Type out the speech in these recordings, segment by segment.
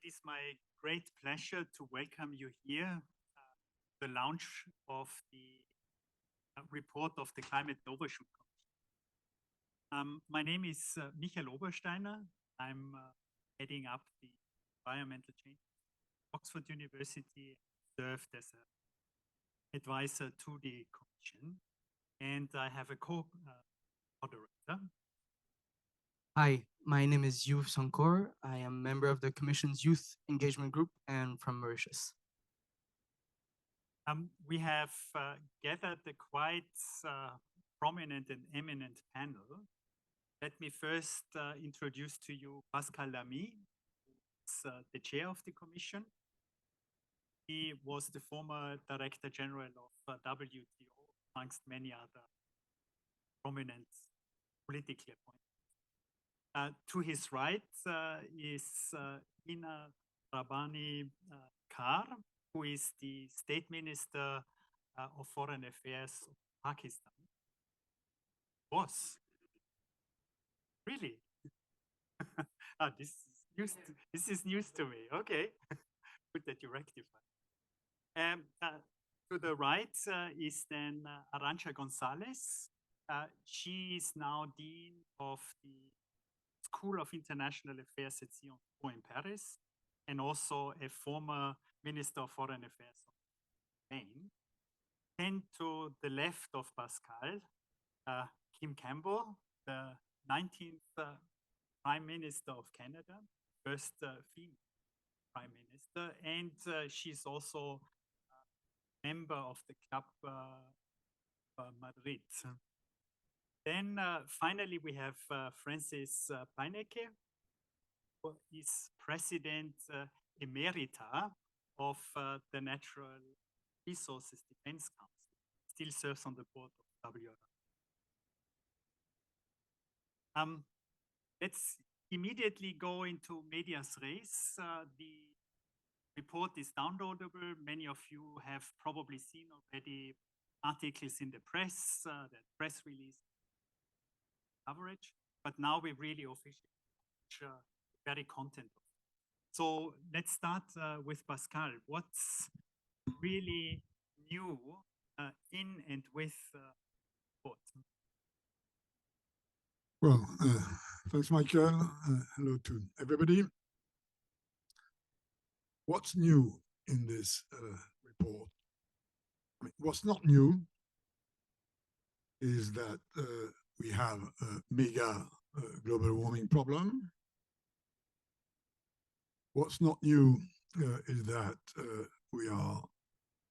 It is my great pleasure to welcome you here, the launch of the report of the Climate Overshoot Commission. My name is Michael Obersteiner. I'm heading up the environmental change at Oxford University, served as an advisor to the Commission, and I have a co-moderator. Hi, my name is Yuv Sungkur. I am a member of the Commission's Youth Engagement Group and from Mauritius. We have gathered a quite prominent and eminent panel. Let me first introduce to you Pascal Lamy, who is the chair of the Commission. He was the former Director General of WTO, amongst many other prominent politically appointed. To his right is Hina Rabbani Khar, who is the State Minister of Foreign Affairs of Pakistan. Was really? This is news to me. Okay, good that you rectify. To the right is then Arancha González. She is now Dean of the School of International Affairs at Sciences Po in Paris, and also a former Minister of Foreign Affairs of Spain. And to the left of Pascal, Campbell, the 19th Prime Minister of Canada, first female Prime Minister, and she's also a member of the Club Madrid. Then finally, we have Francis Beinecke, who is President Emerita of the Natural Resources Defense Council, still serves on the board of WRF. Let's immediately go into medias res. The report is downloadable. Many of you have probably seen already articles in the press, the press release, coverage, but now we really officially launch the very content of it. So let's start with Pascal. What's really new in and with what? Well, thanks, Michael. Hello to everybody. What's new in this report? I mean, what's not new is that we have a mega global warming problem. What's not new is that we are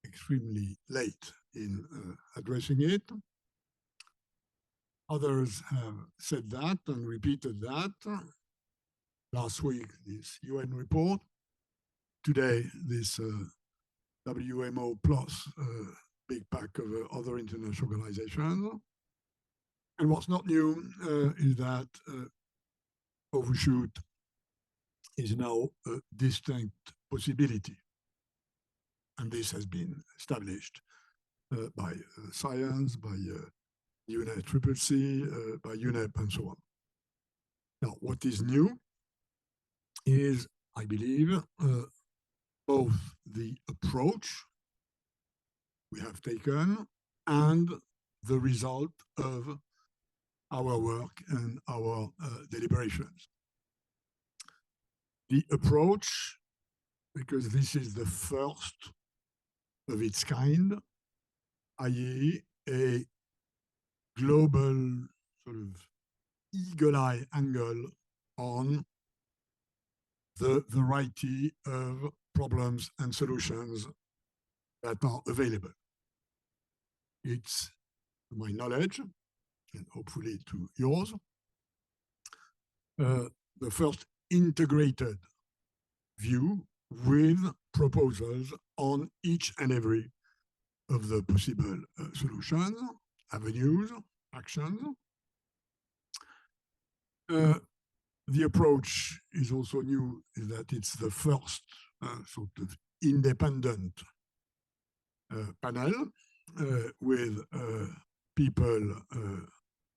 extremely late in addressing it. Others have said that and repeated that. Last week, this UN report. Today, this WMO plus big pack of other international organizations. And what's not new is that overshoot is now a distinct possibility. And this has been established by science, by UNFCCC, by UNEP, and so on. Now, what is new is, I believe, both the approach we have taken and the result of our work and our deliberations. The approach, because this is the first of its kind, i.e. a global sort of eagle-eye angle on the variety of problems and solutions that are available. It's, to my knowledge, and hopefully to yours, the first integrated view with proposals on each and every of the possible solutions, avenues, actions. The approach is also new, is that it's the first sort of independent panel with people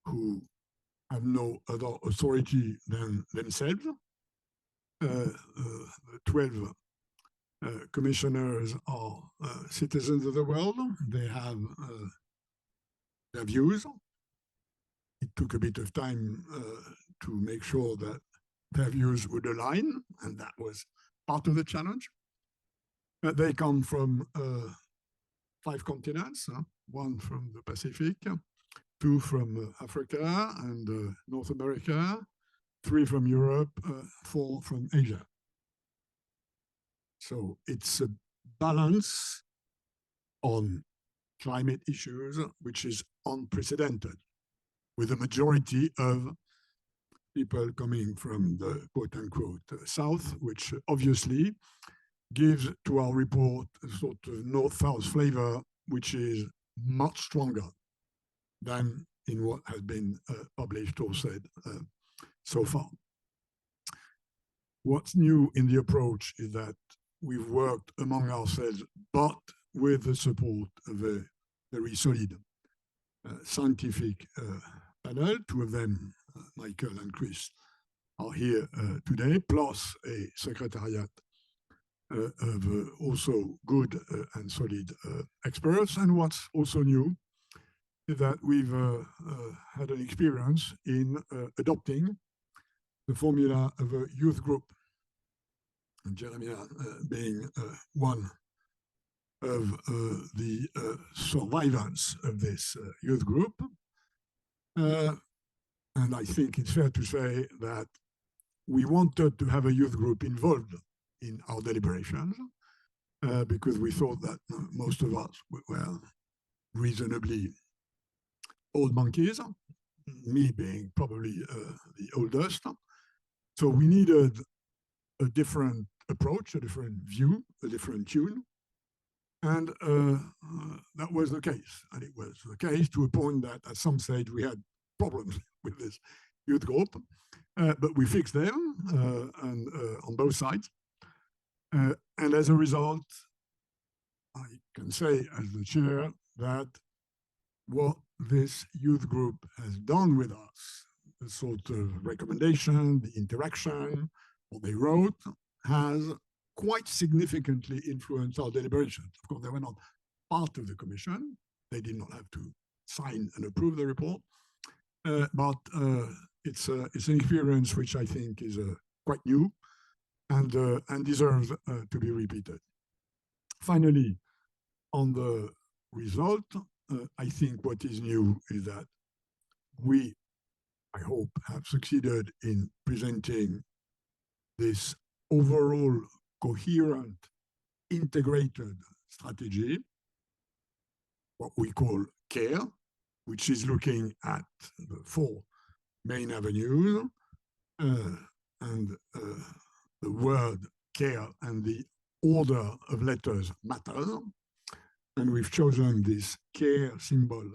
who have no other authority than themselves. the 12 commissioners are citizens of the world. They have their views. It took a bit of time to make sure that their views would align, and that was part of the challenge. They come from 5 continents, one from the Pacific, 2 from Africa and North America, 3 from Europe, 4 from Asia. So it's a balance on climate issues, which is unprecedented, with a majority of people coming from the quote-unquote South, which obviously gives to our report a sort of North-South flavor, which is much stronger than in what has been published or said so far. What's new in the approach is that we've worked among ourselves, but with the support of a very solid scientific panel. 2 of them, Michael and Chris, are here today, plus a secretariat of also good and solid experts. And what's also new is that we've had an experience in adopting the formula of a youth group, and Jeremiah being one of the survivors of this youth group. And I think it's fair to say that we wanted to have a youth group involved in our deliberations because we thought that most of us were reasonably old monkeys, me being probably the oldest. So we needed a different approach, a different view, a different tune. And that was the case. And it was the case to a point that at some stage we had problems with this youth group, but we fixed them and on both sides. And as a result, I can say as the chair that what this youth group has done with us, the sort of recommendation, the interaction, what they wrote, has quite significantly influenced our deliberations. Of course, they were not part of the commission. They did not have to sign and approve the report. But it's an experience which I think is quite new and deserves to be repeated. Finally, on the result, I think what is new is that we, I hope, have succeeded in presenting this overall coherent, integrated strategy, what we call CARE, which is looking at the 4 main avenues, and the word care and the order of letters matters. And we've chosen this care symbol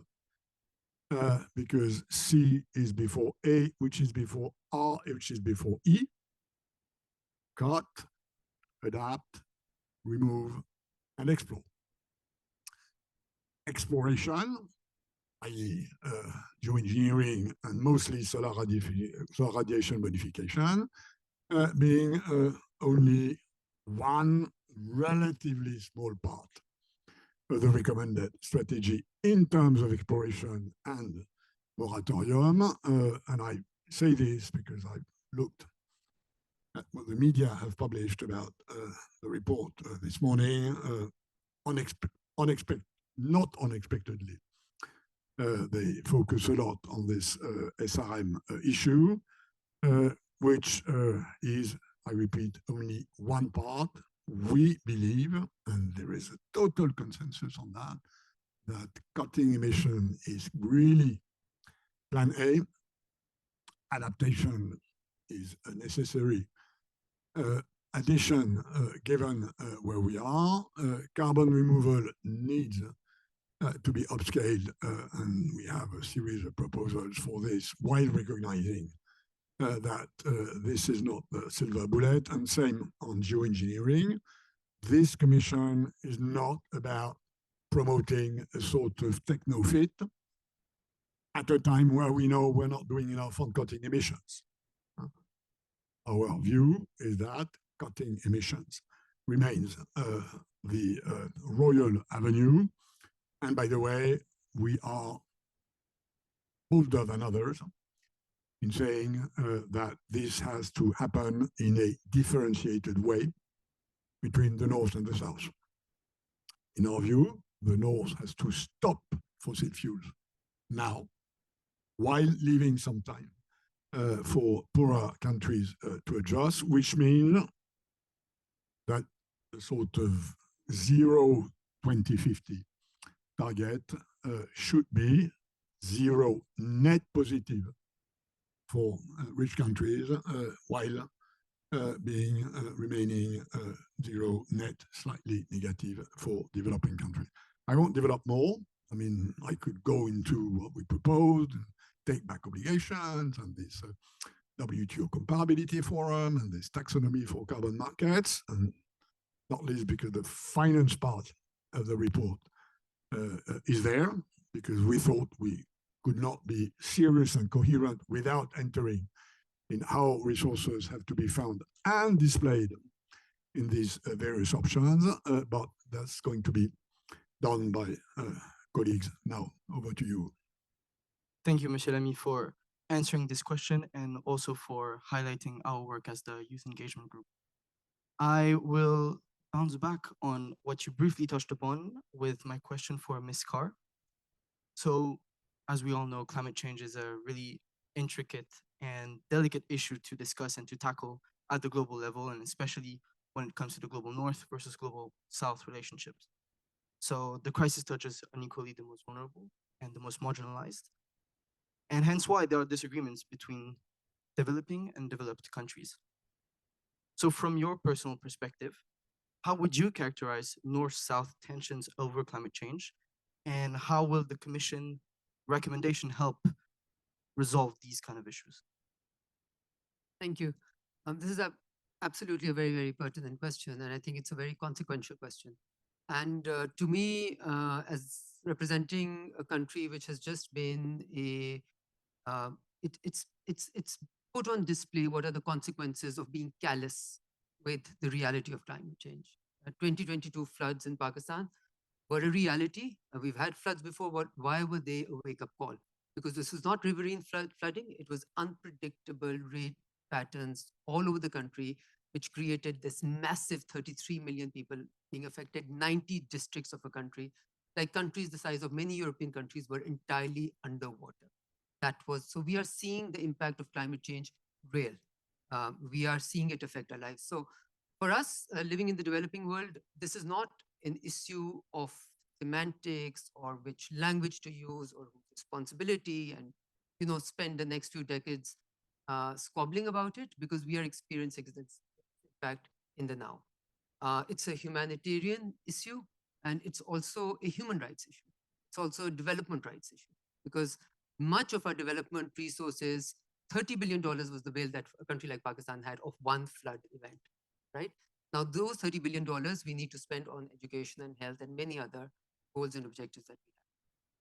because C is before A, which is before R, which is before E. Cut, adapt, remove, and explore. Exploration, i.e. geoengineering and mostly solar radiation modification, being only one relatively small part of the recommended strategy in terms of exploration and moratorium. And I say this because I looked at what the media have published about the report this morning, not unexpectedly. They focus a lot on this SRM issue, which is, I repeat, only one part. We believe, and there is a total consensus on that, that cutting emission is really plan A. Adaptation is a necessary addition given where we are. Carbon removal needs to be upscaled, and we have a series of proposals for this while recognizing that this is not the silver bullet, and same on geoengineering. This commission is not about promoting a sort of techno-fit at a time where we know we're not doing enough on cutting emissions. our view is that cutting emissions remains the royal avenue. And by the way, we are bolder than others in saying that this has to happen in a differentiated way between the North and the South. In our view, the North has to stop fossil fuels now, while leaving some time for poorer countries to adjust, which means that the sort of 2050 target should be zero net positive for rich countries, while remaining zero net slightly negative for developing countries. I won't develop more. I mean, I could go into what we proposed, take back obligations, and this WTO comparability forum, and this taxonomy for carbon markets, and not least because the finance part of the report is there, because we thought we could not be serious and coherent without entering in how resources have to be found and displayed in these various options, but that's going to be done by colleagues. Now, over to you. Thank you, Monsieur Lamy, for answering this question and also for highlighting our work as the Youth Engagement Group. I will bounce back on what you briefly touched upon with my question for Ms. Khar. So, as we all know, climate change is a really intricate and delicate issue to discuss and to tackle at the global level, and especially when it comes to the global North versus global South relationships. So the crisis touches unequally the most vulnerable and the most marginalized, and hence why there are disagreements between developing and developed countries. So from your personal perspective, how would you characterize North-South tensions over climate change, and how will the Commission recommendation help resolve these kind of issues? Thank you. This is absolutely a very, very pertinent question, and I think it's a very consequential question. And to me, as representing a country which has just been it's put on display what are the consequences of being callous with the reality of climate change. 2022 floods in Pakistan were a reality. We've had floods before, but why were they a wake-up call? Because this was not riverine flooding, it was unpredictable rate patterns all over the country, which created this massive 33 million people being affected. 90 districts of a country, like countries the size of many European countries, were entirely underwater. So we are seeing the impact of climate change real. We are seeing it affect our lives. So for us, living in the developing world, this is not an issue of semantics or which language to use or responsibility and, spend the next few decades squabbling about it, because we are experiencing this impact in the now. It's a humanitarian issue, and it's also a human rights issue. It's also a development rights issue, because much of our development resources, $30 billion was the bill that a country like Pakistan had of one flood event, right? Now, those $30 billion we need to spend on education and health and many other goals and objectives that we have.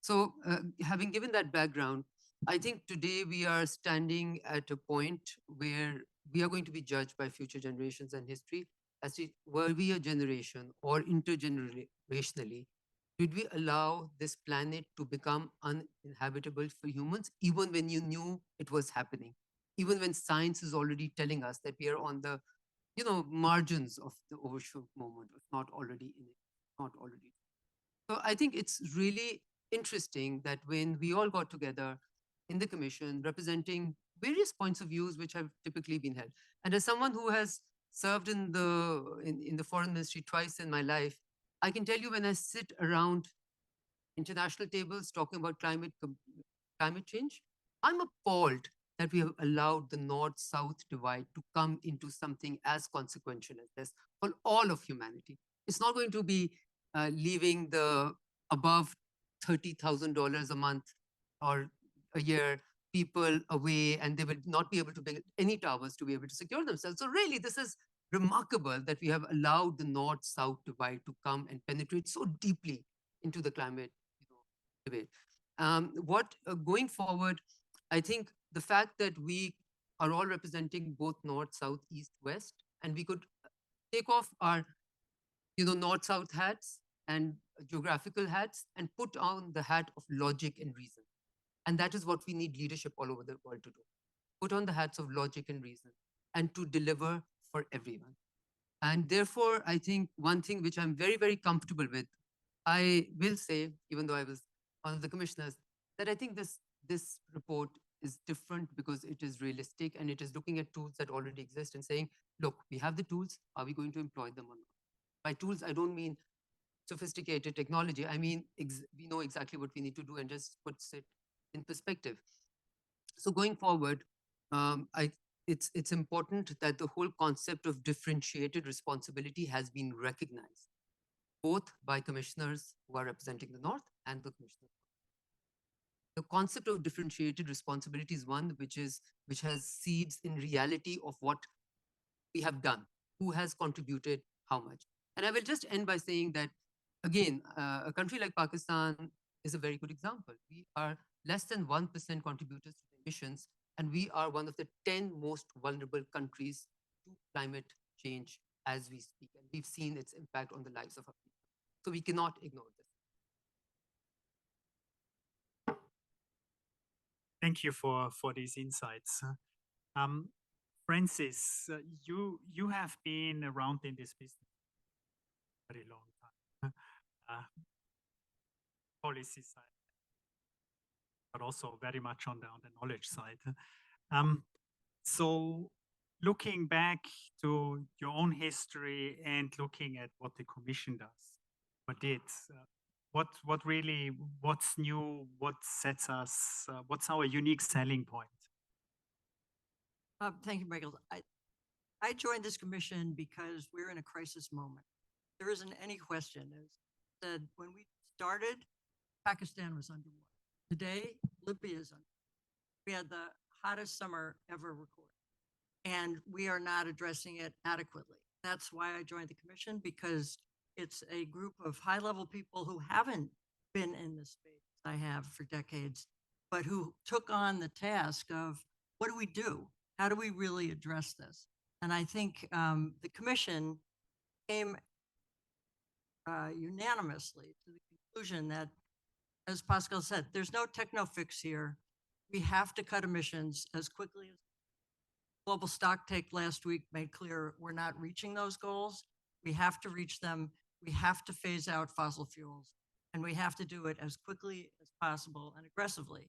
So having given that background, I think today we are standing at a point where we are going to be judged by future generations and history as to were we a generation or intergenerationally, did we allow this planet to become uninhabitable for humans, even when you knew it was happening, even when science is already telling us that we are on the margins of the overshoot moment, if not already in it, not already. So I think it's really interesting that when we all got together in the Commission, representing various points of views which have typically been held. And as someone who has served in the foreign ministry twice in my life, I can tell you when I sit around international tables talking about climate change, I'm appalled that we have allowed the North-South divide to come into something as consequential as this for all of humanity. It's not going to be leaving the above $30,000 a month or a year people away, and they will not be able to build any towers to be able to secure themselves. So really, this is remarkable that we have allowed the North-South divide to come and penetrate so deeply into the climate debate. Going forward, I think the fact that we are all representing both north, south, east, west, and we could take off our, north-south hats and geographical hats and put on the hat of logic and reason. And that is what we need leadership all over the world to do. Put on the hats of logic and reason and to deliver for everyone. And therefore, I think one thing which I'm very, very comfortable with, I will say, even though I was one of the commissioners, that I think this report is different because it is realistic and it is looking at tools that already exist and saying, look, we have the tools, are we going to employ them or not? By tools, I don't mean sophisticated technology. I mean, we know exactly what we need to do and just puts it in perspective. So going forward, it's important that the whole concept of differentiated responsibility has been recognized, both by commissioners who are representing the North and the commissioners. The concept of differentiated responsibility is one which has seeds in reality of what we have done, who has contributed how much. And I will just end by saying that, again, a country like Pakistan is a very good example. We are less than 1% contributors to emissions, and we are one of the 10 most vulnerable countries to climate change as we speak. And we've seen its impact on the lives of our people. So we cannot ignore this. Thank you for these insights. Francis, you have been around in this business for a very long time. Policy side, but also very much on the knowledge side. So looking back to your own history and looking at what the Commission does or did, what's new, what sets us, what's our unique selling point? Thank you, Michael. I joined this commission because we're in a crisis moment. There isn't any question. As said, when we started, Pakistan was underwater. Today, Libya is underwater. We had the hottest summer ever recorded, and we are not addressing it adequately. That's why I joined the commission, because it's a group of high-level people who haven't been in this space I have for decades, but who took on the task of, what do we do? How do we really address this? And I think the commission came unanimously to the conclusion that, as Pascal said, there's no techno fix here. We have to cut emissions as quickly as global stock take last week made clear we're not reaching those goals. We have to reach them. We have to phase out fossil fuels, and we have to do it as quickly as possible and aggressively.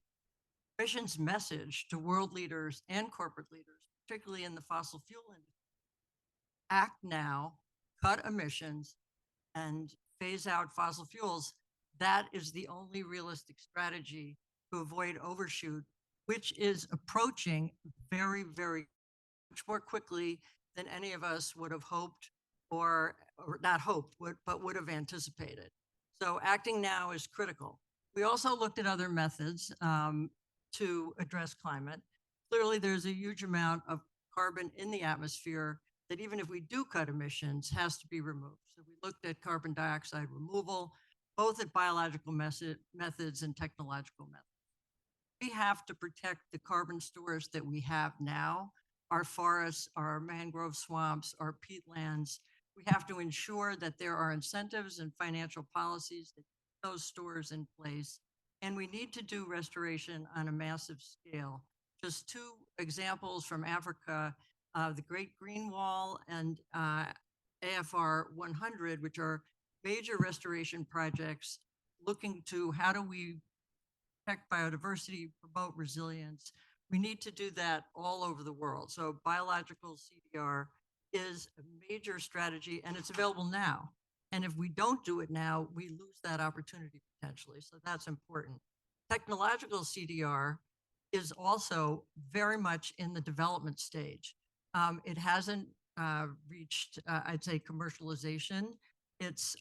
The Commission's message to world leaders and corporate leaders, particularly in the fossil fuel industry, act now, cut emissions, and phase out fossil fuels. That is the only realistic strategy to avoid overshoot, which is approaching very, very much more quickly than any of us would have hoped, or not hoped, but would have anticipated. So acting now is critical. We also looked at other methods to address climate. Clearly, there's a huge amount of carbon in the atmosphere that, even if we do cut emissions, has to be removed. So we looked at carbon dioxide removal, both at biological methods and technological methods. We have to protect the carbon stores that we have now, our forests, our mangrove swamps, our peatlands. We have to ensure that there are incentives and financial policies that keep those stores in place. And we need to do restoration on a massive scale. Just two examples from Africa, the Great Green Wall and AFR 100, which are major restoration projects looking to how do we protect biodiversity, promote resilience. We need to do that all over the world. So biological CDR is a major strategy, and it's available now. And if we don't do it now, we lose that opportunity potentially. So that's important. Technological CDR is also very much in the development stage. It hasn't reached, I'd say, commercialization. It's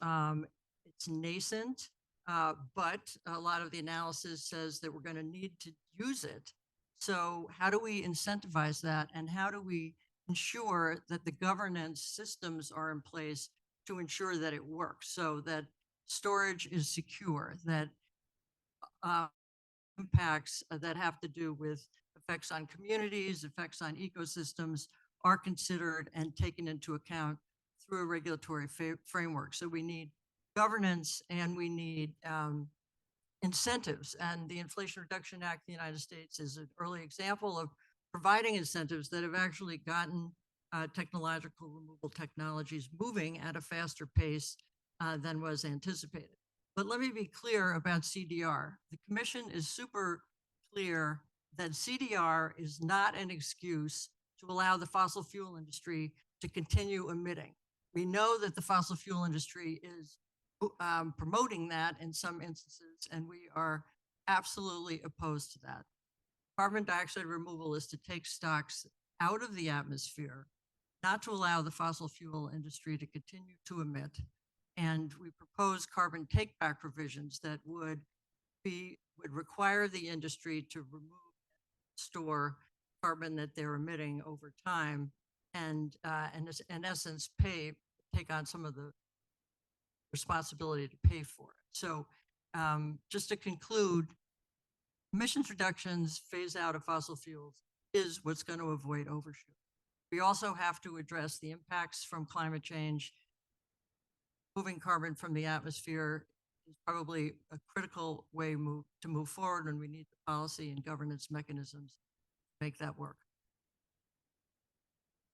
nascent, but a lot of the analysis says that we're going to need to use it. So how do we incentivize that, and how do we ensure that the governance systems are in place to ensure that it works, so that storage is secure, that impacts that have to do with effects on communities, effects on ecosystems are considered and taken into account through a regulatory framework. So we need governance and we need incentives. And the Inflation Reduction Act in the United States is an early example of providing incentives that have actually gotten technological removal technologies moving at a faster pace than was anticipated. But let me be clear about CDR. The Commission is super clear that CDR is not an excuse to allow the fossil fuel industry to continue emitting. We know that the fossil fuel industry is promoting that in some instances, and we are absolutely opposed to that. Carbon dioxide removal is to take stocks out of the atmosphere, not to allow the fossil fuel industry to continue to emit. And we propose carbon take-back provisions that would require the industry to remove, store carbon that they're emitting over time, and in essence take on some of the responsibility to pay for it. So just to conclude, emissions reductions, phase out of fossil fuels is what's going to avoid overshoot. We also have to address the impacts from climate change. Moving carbon from the atmosphere is probably a critical way to move forward, and we need the policy and governance mechanisms to make that work.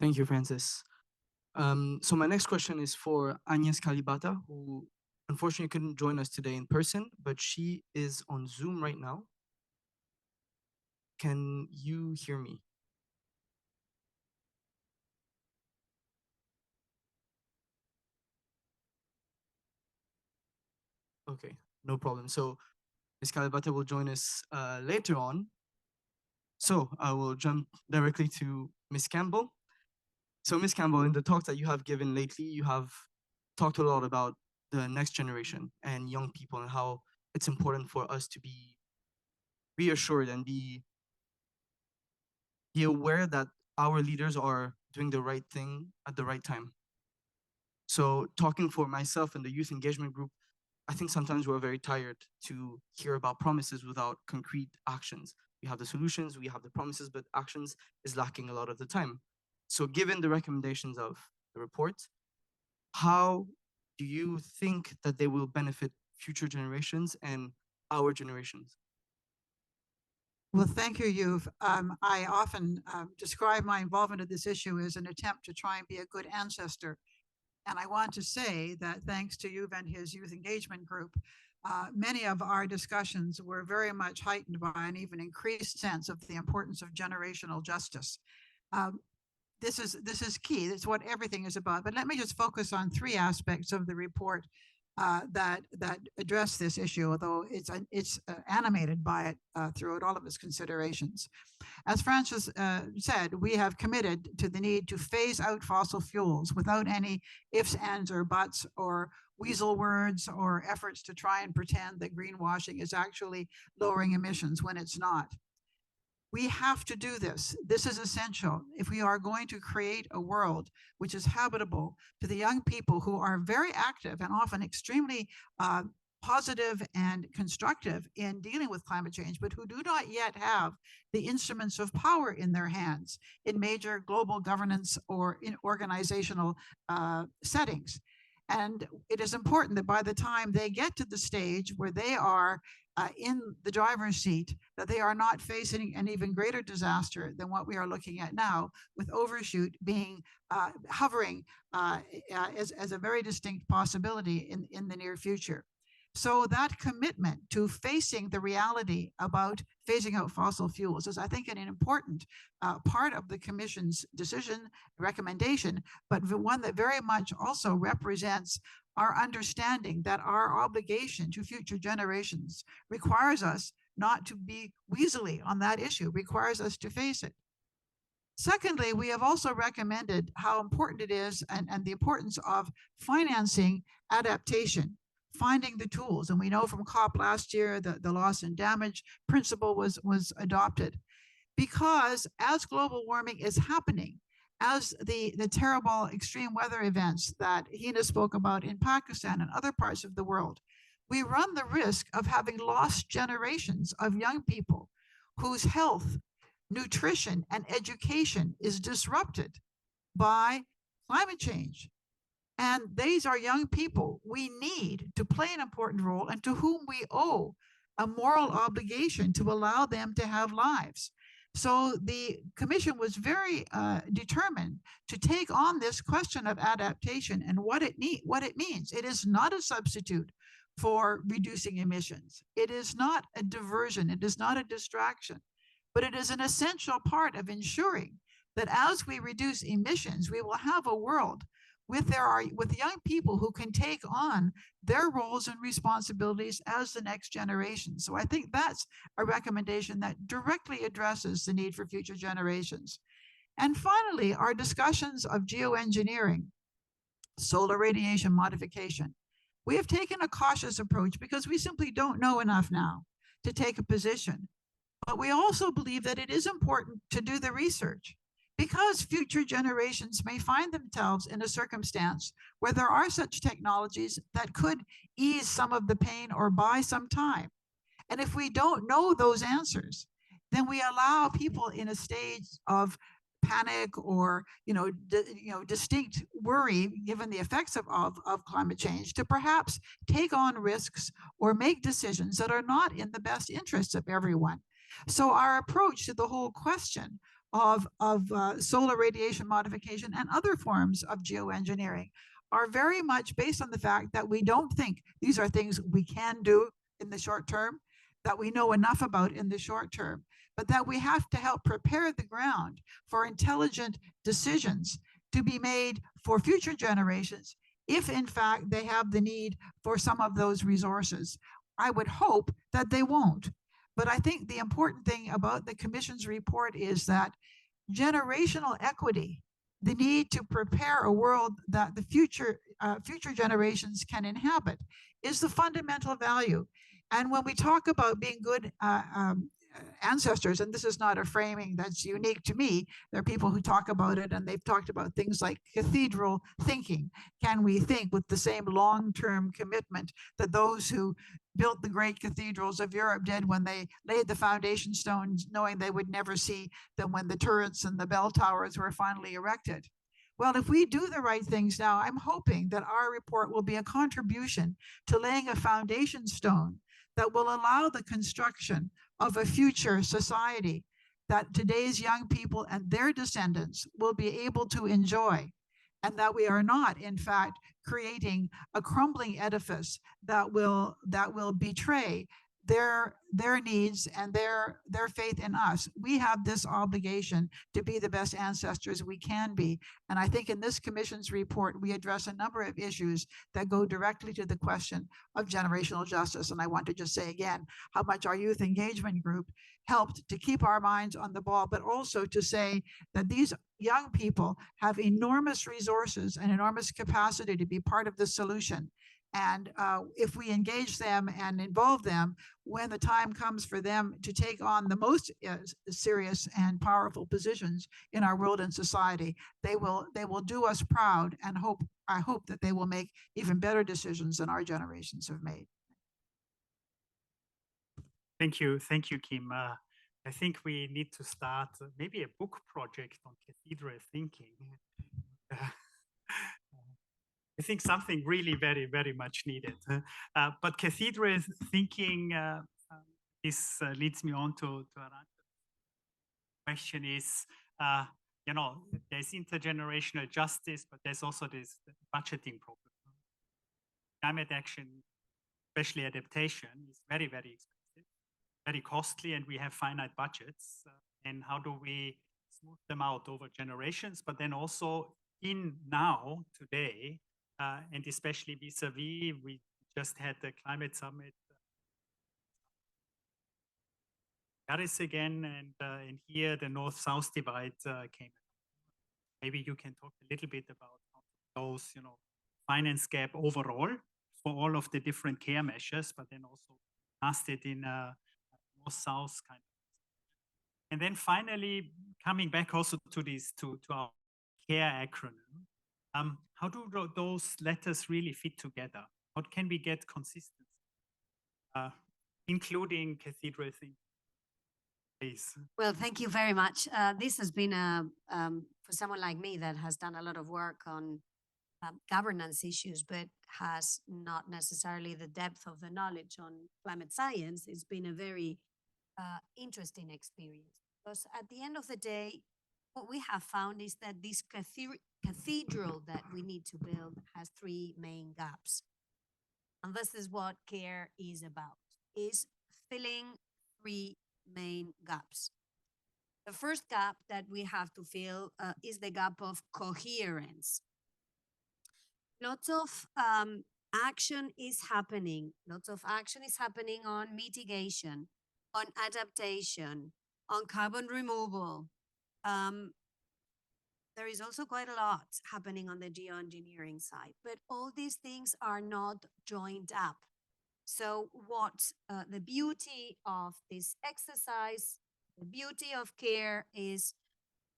Thank you, Francis. So my next question is for Agnes Kalibata, who unfortunately couldn't join us today in person, but she is on Zoom right now. Can you hear me? Okay, no problem. So Ms. Kalibata will join us later on. So I will jump directly to Ms. Campbell. So Ms. Campbell, in the talks that you have given lately, you have talked a lot about the next generation and young people and how it's important for us to be reassured and be aware that our leaders are doing the right thing at the right time. So talking for myself and the youth engagement group, I think sometimes we're very tired to hear about promises without concrete actions. We have the solutions, we have the promises, but actions is lacking a lot of the time. So given the recommendations of the report, how do you think that they will benefit future generations and our generations? Well, thank you, Yuv. I often describe my involvement in this issue as an attempt to try and be a good ancestor. And I want to say that thanks to Yuv and his youth engagement group, many of our discussions were very much heightened by an even increased sense of the importance of generational justice. This is key. That's what everything is about. But let me just focus on three aspects of the report that address this issue, although it's animated by it throughout all of its considerations. As Francis said, we have committed to the need to phase out fossil fuels without any ifs, ands, or buts, or weasel words, or efforts to try and pretend that greenwashing is actually lowering emissions when it's not. We have to do this. This is essential if we are going to create a world which is habitable to the young people who are very active and often extremely positive and constructive in dealing with climate change, but who do not yet have the instruments of power in their hands in major global governance or in organizational settings. And it is important that by the time they get to the stage where they are in the driver's seat, that they are not facing an even greater disaster than what we are looking at now, with overshoot being hovering as a very distinct possibility in the near future. So that commitment to facing the reality about phasing out fossil fuels is, I think, an important part of the Commission's decision recommendation, but one that very much also represents our understanding that our obligation to future generations requires us not to be weaselly on that issue, requires us to face it. Secondly, we have also recommended how important it is and the importance of financing adaptation, finding the tools. And we know from COP last year that the loss and damage principle was adopted, because as global warming is happening, as the terrible extreme weather events that Hina spoke about in Pakistan and other parts of the world, we run the risk of having lost generations of young people whose health, nutrition, and education is disrupted by climate change. And these are young people we need to play an important role and to whom we owe a moral obligation to allow them to have lives. So the commission was very determined to take on this question of adaptation and what it means. It is not a substitute for reducing emissions. It is not a diversion. It is not a distraction, but it is an essential part of ensuring that as we reduce emissions, we will have a world with young people who can take on their roles and responsibilities as the next generation. So I think that's a recommendation that directly addresses the need for future generations. And finally, our discussions of geoengineering, solar radiation modification. We have taken a cautious approach because we simply don't know enough now to take a position. But we also believe that it is important to do the research, because future generations may find themselves in a circumstance where there are such technologies that could ease some of the pain or buy some time. And if we don't know those answers, then we allow people in a stage of panic or distinct worry, given the effects of climate change, to perhaps take on risks or make decisions that are not in the best interests of everyone. So our approach to the whole question of solar radiation modification and other forms of geoengineering are very much based on the fact that we don't think these are things we can do in the short term, that we know enough about in the short term, but that we have to help prepare the ground for intelligent decisions to be made for future generations, if in fact they have the need for some of those resources. I would hope that they won't. But I think the important thing about the Commission's report is that generational equity, the need to prepare a world that the future generations can inhabit, is the fundamental value. And when we talk about being good ancestors, and this is not a framing that's unique to me, there are people who talk about it, and they've talked about things like cathedral thinking. Can we think with the same long-term commitment that those who built the great cathedrals of Europe did when they laid the foundation stones, knowing they would never see them when the turrets and the bell towers were finally erected? Well, if we do the right things now, I'm hoping that our report will be a contribution to laying a foundation stone that will allow the construction of a future society that today's young people and their descendants will be able to enjoy, and that we are not, in fact, creating a crumbling edifice that will betray their needs and their faith in us. We have this obligation to be the best ancestors we can be. And I think in this Commission's report, we address a number of issues that go directly to the question of generational justice. And I want to just say again, how much our youth engagement group helped to keep our minds on the ball, but also to say that these young people have enormous resources and enormous capacity to be part of the solution. And if we engage them and involve them, when the time comes for them to take on the most serious and powerful positions in our world and society, they will do us proud, and I hope that they will make even better decisions than our generations have made. Thank you, Kim. I think we need to start maybe a book project on cathedral thinking. I think something really very, very much needed. But cathedral thinking, this leads me on to Arancha's question is, there's intergenerational justice, but there's also this budgeting problem. Climate action, especially adaptation, is very, very expensive, very costly, and we have finite budgets. And how do we smooth them out over generations, but then also in now, today, and especially vis-a-vis, we just had the climate summit Paris again, and here the North-South divide came. Maybe you can talk a little bit about those, finance gap overall for all of the different care measures, but then also cast it in a North-South kind of. And then finally, coming back also to our care acronym. How do those letters really fit together? How can we get consistency, including cathedral thinking? Please. Well, thank you very much. This has been for someone like me that has done a lot of work on governance issues, but has not necessarily the depth of the knowledge on climate science. It's been a very interesting experience, because at the end of the day, what we have found is that this cathedral that we need to build has three main gaps. And this is what CARE is about, is filling three main gaps. The first gap that we have to fill is the gap of coherence. Lots of action is happening. Lots of action is happening on mitigation, on adaptation, on carbon removal. There is also quite a lot happening on the geoengineering side, but all these things are not joined up. So what the beauty of this exercise, the beauty of CARE is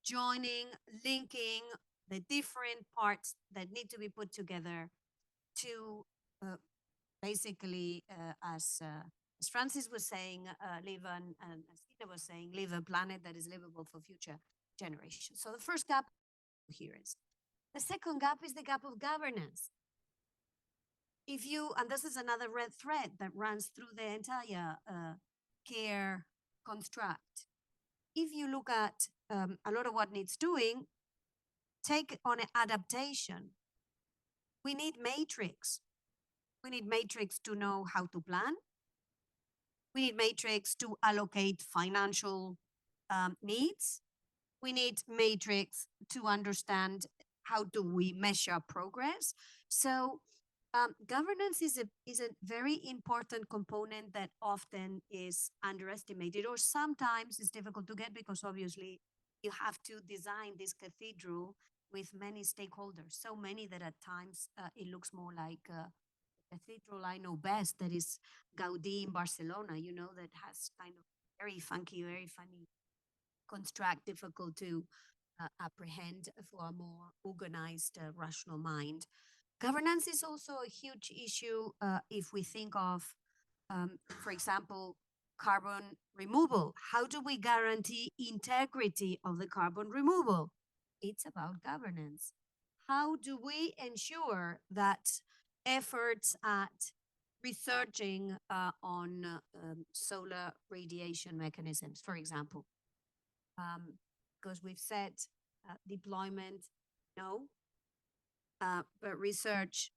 joining, linking the different parts that need to be put together to basically, as Francis was saying, live on, and as Hina was saying, live a planet that is livable for future generations. So the first gap, coherence. The second gap is the gap of governance. If you, and this is another red thread that runs through the entire CARE construct. If you look at a lot of what needs doing, take on an adaptation. We need matrix. We need matrix to know how to plan. We need matrix to allocate financial needs. We need matrix to understand how do we measure progress. So governance is a very important component that often is underestimated, or sometimes it's difficult to get, because obviously you have to design this cathedral with many stakeholders, so many that at times it looks more like a cathedral I know best, that is Gaudí in Barcelona, you know, that has kind of very funky, very funny construct, difficult to apprehend for a more organized, rational mind. Governance is also a huge issue if we think of, for example, carbon removal. How do we guarantee integrity of the carbon removal? It's about governance. How do we ensure that efforts at researching on solar radiation mechanisms, for example, because we've said deployment, no, but research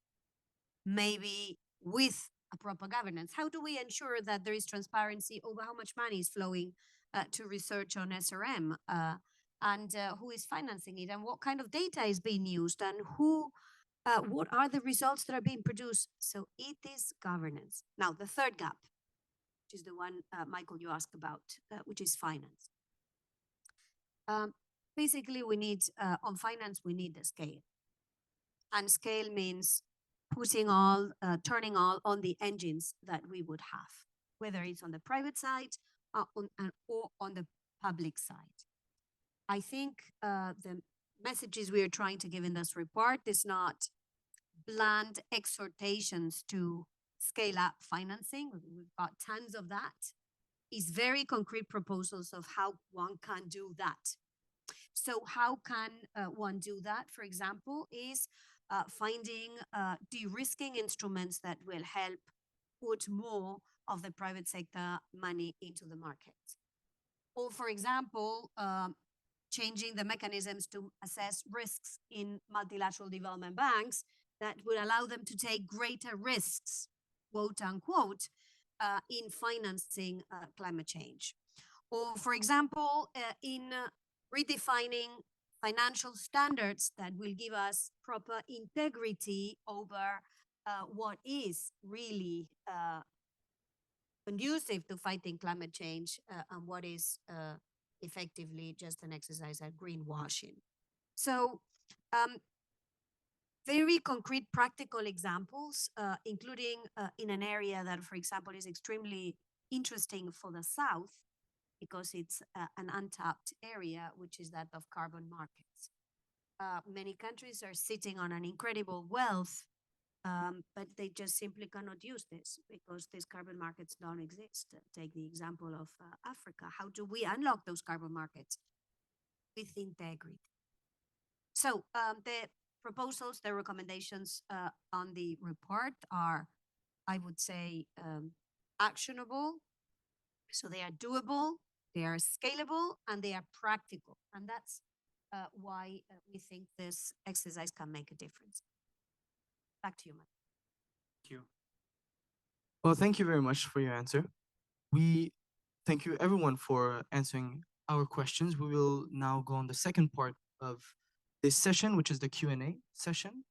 maybe with a proper governance. How do we ensure that there is transparency over how much money is flowing to research on SRM, and who is financing it, and what kind of data is being used, and who, what are the results that are being produced? So it is governance. Now, the third gap, which is the one, Michael, you asked about, which is finance. Basically, we need, on finance, we need the scale. And scale means putting all, turning all on the engines that we would have, whether it's on the private side or on the public side. I think the messages we are trying to give in this report is not bland exhortations to scale up financing. We've got tons of that. It's very concrete proposals of how one can do that. So how can one do that, for example, is finding de-risking instruments that will help put more of the private sector money into the market. Or, for example, changing the mechanisms to assess risks in multilateral development banks that would allow them to take greater risks, quote unquote, in financing climate change. Or, for example, in redefining financial standards that will give us proper integrity over what is really conducive to fighting climate change and what is effectively just an exercise at greenwashing. So very concrete practical examples, including in an area that, for example, is extremely interesting for the South, because it's an untapped area, which is that of carbon markets. Many countries are sitting on an incredible wealth but they just simply cannot use this because these carbon markets don't exist. Take the example of Africa. How do we unlock those carbon markets? With integrity. So the proposals, the recommendations on the report are, I would say, actionable. So they are doable, they are scalable, and they are practical. And that's why we think this exercise can make a difference. Back to you, Mike. Thank you. Well, thank you very much for your answer. We thank you everyone for answering our questions. We will now go on the second part of this session, which is the Q&A session.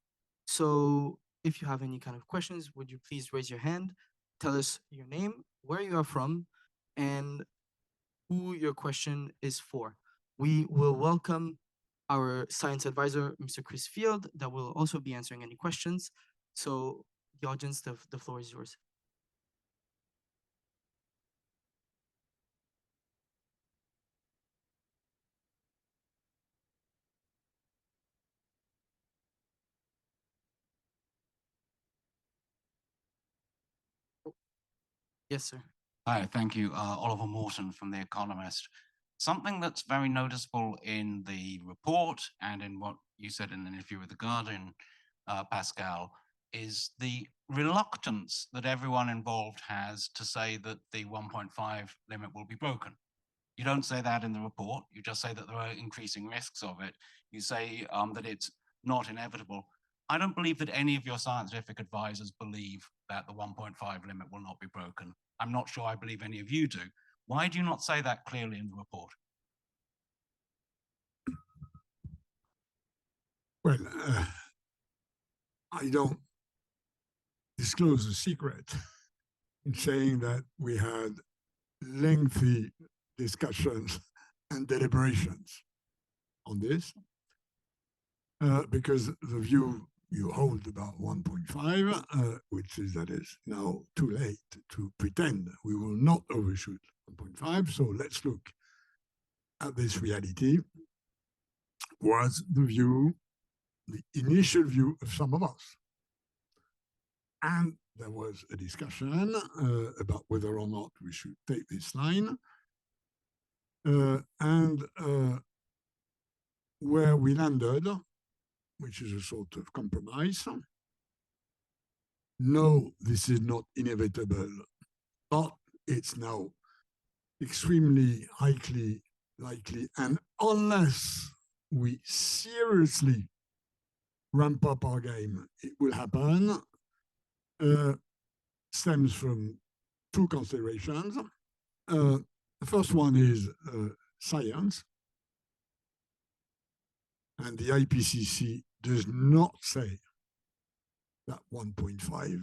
So if you have any kind of questions, would you please raise your hand, tell us your name, where you are from, and who your question is for. We will welcome our science advisor, Mr. Chris Field, that will also be answering any questions. So the audience, the floor is yours. Yes, sir. Hi, thank you. Oliver Morton from The Economist. Something that's very noticeable in the report and in what you said in an interview with The Guardian, Pascal, is the reluctance that everyone involved has to say that the 1.5 limit will be broken. You don't say that in the report. You just say that there are increasing risks of it. You say that it's not inevitable. I don't believe that any of your scientific advisors believe that the 1.5 limit will not be broken. I'm not sure I believe any of you do. Why do you not say that clearly in the report? Well, I don't disclose the secret in saying that we had lengthy discussions and deliberations on this, because the view you hold about 1.5, which is that it's now too late to pretend we will not overshoot 1.5. So let's look at this reality, was the view, the initial view of some of us. And there was a discussion about whether or not we should take this line. And where we landed, which is a sort of compromise. No, this is not inevitable, but it's now extremely likely, and unless we seriously ramp up our game, it will happen, stems from two considerations. The first one is science, and the IPCC does not say that 1.5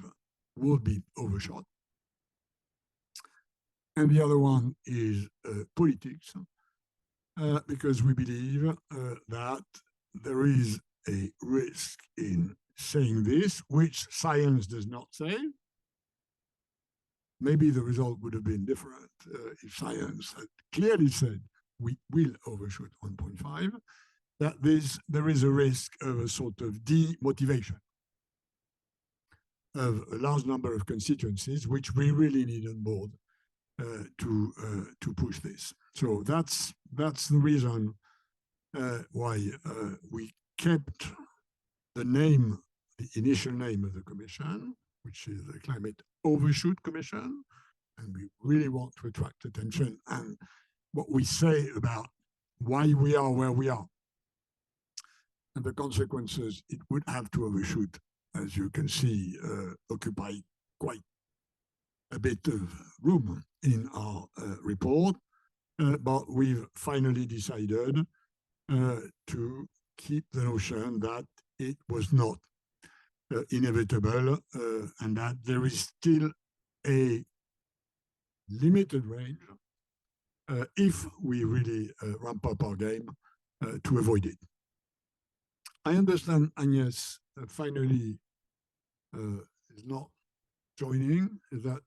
will be overshot. And the other one is politics, because we believe that there is a risk in saying this, which science does not say. Maybe the result would have been different if science had clearly said we will overshoot 1.5. That there is a risk of a sort of demotivation of a large number of constituencies, which we really need on board to push this. So that's the reason why we kept the name, the initial name of the commission, which is the Climate Overshoot Commission, and we really want to attract attention and what we say about why we are where we are. And the consequences it would have to overshoot, as you can see, occupy quite a bit of room in our report. But we've finally decided to keep the notion that it was not inevitable and that there is still a limited range if we really ramp up our game to avoid it. I understand Agnes finally is not joining. Is that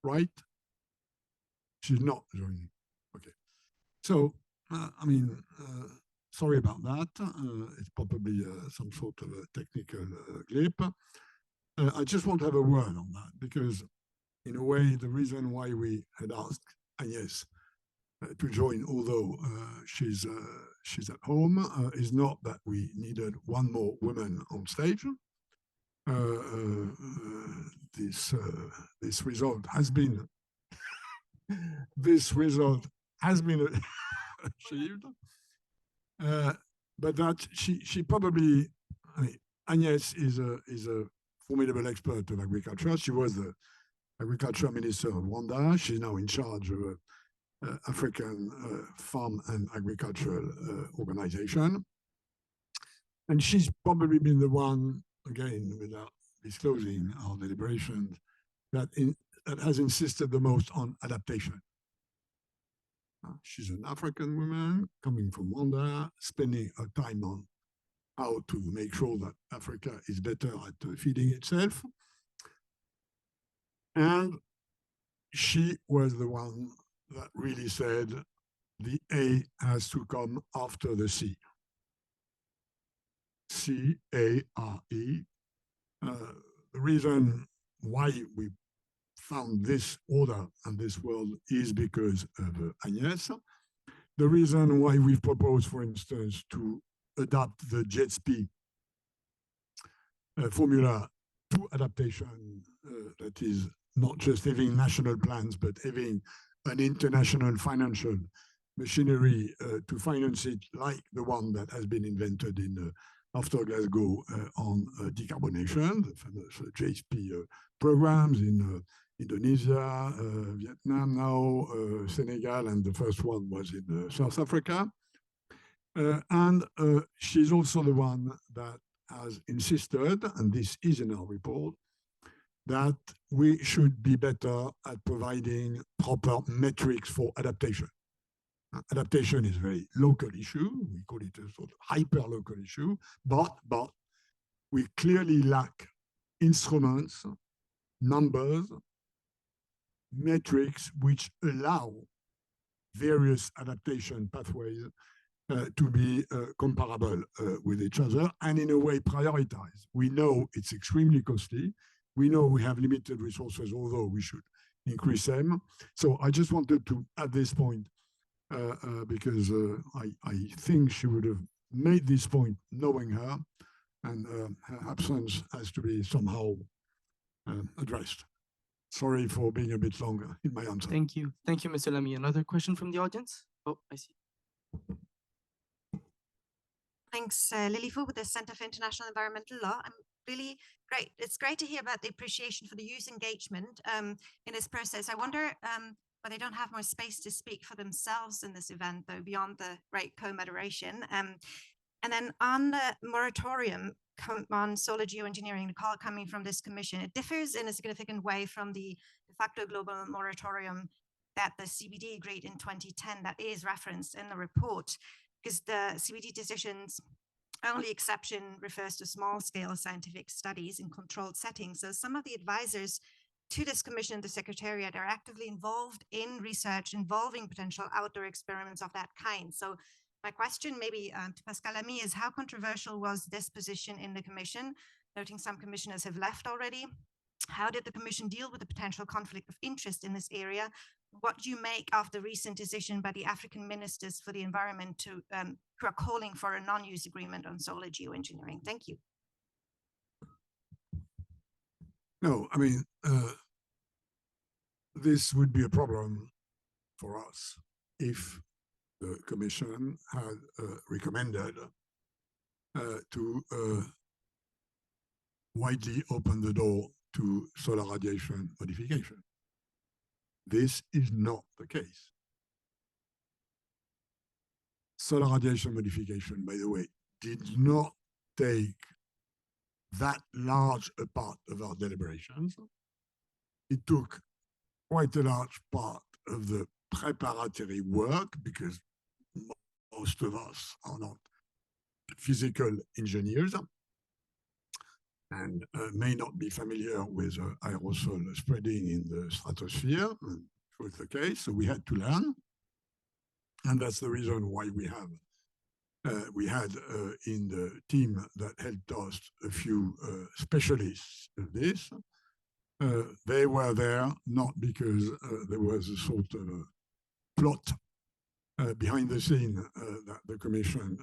right? She's not joining. Okay. So, I mean, sorry about that. It's probably some sort of a technical glitch. I just want to have a word on that because, in a way, the reason why we had asked Agnès to join, although she's at home, is not that we needed one more woman on stage. This result has been achieved, but that she probably, I mean, Agnès is a formidable expert of agriculture. She was the agriculture minister of Rwanda. She's now in charge of African Farm and Agricultural Organization. And she's probably been the one, again, without disclosing our deliberations, that has insisted the most on adaptation. She's an African woman coming from Rwanda, spending her time on how to make sure that Africa is better at feeding itself. And she was the one that really said the A has to come after the C. C-A-R-E. The reason why we found this order and this world is because of Agnès. The reason why we've proposed, for instance, to adapt the JETSP formula to adaptation, that is not just having national plans, but having an international financial machinery to finance it, like the one that has been invented in after Glasgow on decarbonation, the famous JSP programs in Indonesia, Vietnam now, Senegal, and the first one was in South Africa. And she's also the one that has insisted, and this is in our report, that we should be better at providing proper metrics for adaptation. Adaptation is a very local issue. We call it a sort of hyper-local issue, but we clearly lack instruments, numbers, metrics which allow various adaptation pathways to be comparable with each other and in a way prioritize. We know it's extremely costly. We know we have limited resources, although we should increase them. So I just wanted to, at this point, because I think she would have made this point knowing her, and her absence has to be somehow addressed. Sorry for being a bit longer in my answer. Thank you. Thank you, Mr. Lamy. Another question from the audience? Oh, I see. Thanks, Lily Fu with the Center for International Environmental Law. I'm really great. It's great to hear about the appreciation for the youth engagement in this process. I wonder why they don't have more space to speak for themselves in this event, though, beyond the right co-moderation. And then on the moratorium on solar geoengineering, the call coming from this commission, it differs in a significant way from the de facto global moratorium that the CBD agreed in 2010 that is referenced in the report, because the CBD decisions only exception refers to small-scale scientific studies in controlled settings. So some of the advisors to this commission and the Secretariat are actively involved in research involving potential outdoor experiments of that kind. So my question maybe to Pascal Lamy is, how controversial was this position in the commission? Noting some commissioners have left already. How did the commission deal with the potential conflict of interest in this area? What do you make of the recent decision by the African ministers for the environment to who are calling for a non-use agreement on solar geoengineering? Thank you. No, I mean, this would be a problem for us if the Commission had recommended to widely open the door to solar radiation modification. This is not the case. Solar radiation modification, by the way, did not take that large a part of our deliberations. It took quite a large part of the preparatory work because most of us are not physical engineers and may not be familiar with aerosol spreading in the stratosphere. And it was the case, so we had to learn. And that's the reason why we have We had in the team that helped us a few specialists of this. They were there not because there was a sort of a plot behind the scene that the Commission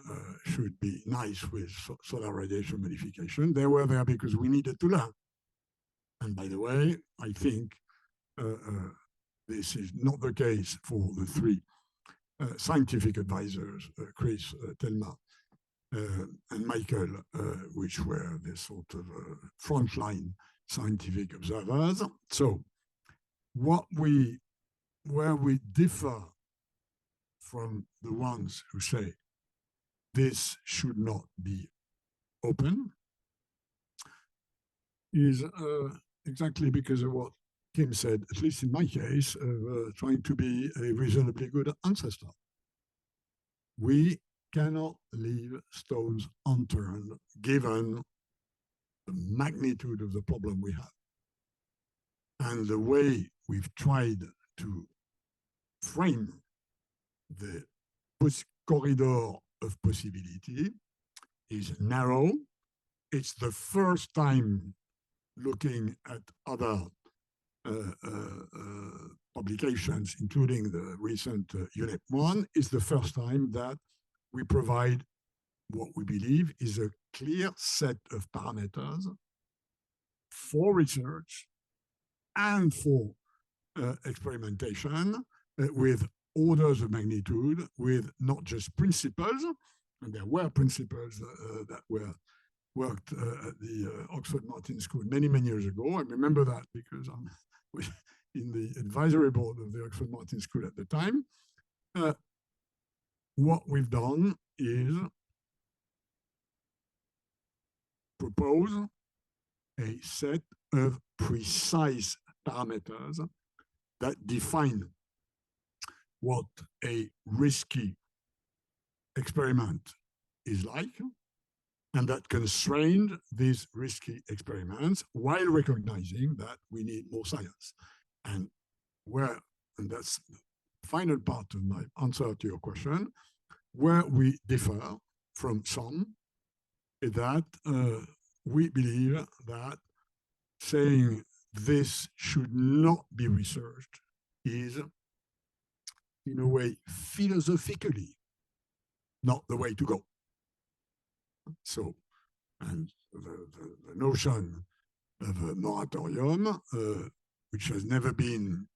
should be nice with solar radiation modification. They were there because we needed to learn. And by the way, I think this is not the case for the three scientific advisors, Chris, Thelma, and Michael, which were the sort of frontline scientific observers. So where we differ from the ones who say this should not be open is exactly because of what Kim said, at least in my case, of trying to be a reasonably good ancestor. We cannot leave stones unturned given the magnitude of the problem we have. And the way we've tried to frame the corridor of possibility is narrow. It's the first time looking at other publications, including the recent UNEP one, is the first time that we provide what we believe is a clear set of parameters for research and for experimentation with orders of magnitude, with not just principles, and there were principles that were worked at the Oxford Martin School many, many years ago. I remember that because I was in the advisory board of the Oxford Martin School at the time. What we've done is propose a set of precise parameters that define what a risky experiment is like, and that constrained these risky experiments while recognizing that we need more science. And that's the final part of my answer to your question, where we differ from some is that we believe that saying this should not be researched is, in a way, philosophically not the way to go. So, and the notion of a moratorium, which has never been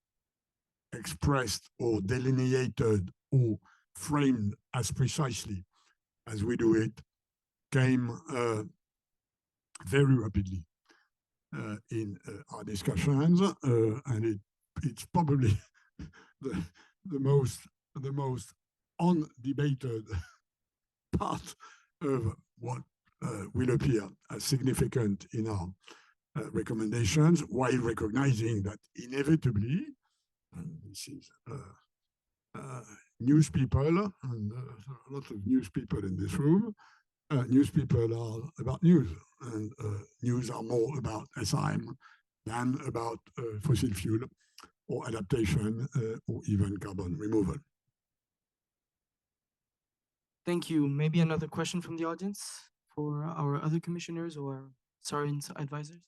expressed or delineated or framed as precisely as we do it, came very rapidly in our discussions, and it's probably the most undebated part of what will appear as significant in our recommendations, while recognizing that inevitably, and this is news people, and a lot of news people in this room, news people are about news, and news are more about SRM than about fossil fuel or adaptation or even carbon removal. Thank you. Maybe another question from the audience for our other commissioners or SARIN's advisors?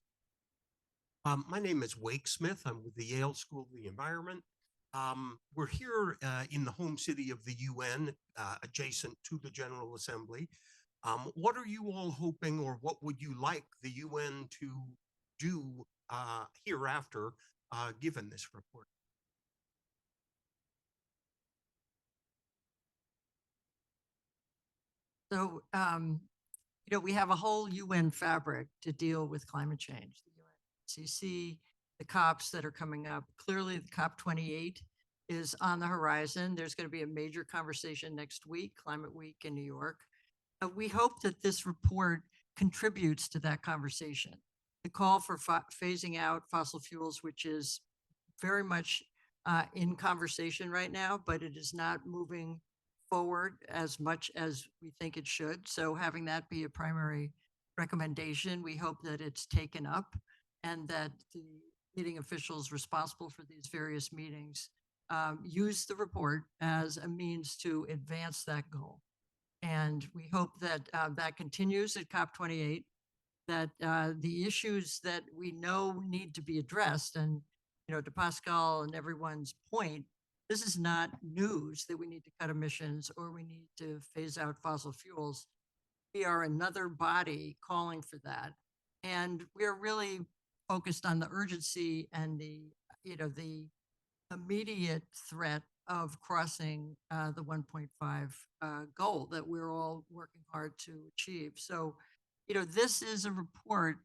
My name is Wake Smith. I'm with the Yale School of the Environment. We're here in the home city of the UN, adjacent to the General Assembly. What are you all hoping, or what would you like the UN to do hereafter, given this report? So, we have a whole UN fabric to deal with climate change. So you see the COPs that are coming up. Clearly, the COP28 is on the horizon. There's going to be a major conversation next week, Climate Week in New York. We hope that this report contributes to that conversation. The call for phasing out fossil fuels, which is very much in conversation right now, but it is not moving forward as much as we think it should. So having that be a primary recommendation, we hope that it's taken up and that the meeting officials responsible for these various meetings use the report as a means to advance that goal. And we hope that that continues at COP28, that the issues that we know need to be addressed, and to Pascal and everyone's point, this is not news that we need to cut emissions or we need to phase out fossil fuels. We are another body calling for that. And we're really focused on the urgency and the immediate threat of crossing the 1.5 goal that we're all working hard to achieve. So, this is a report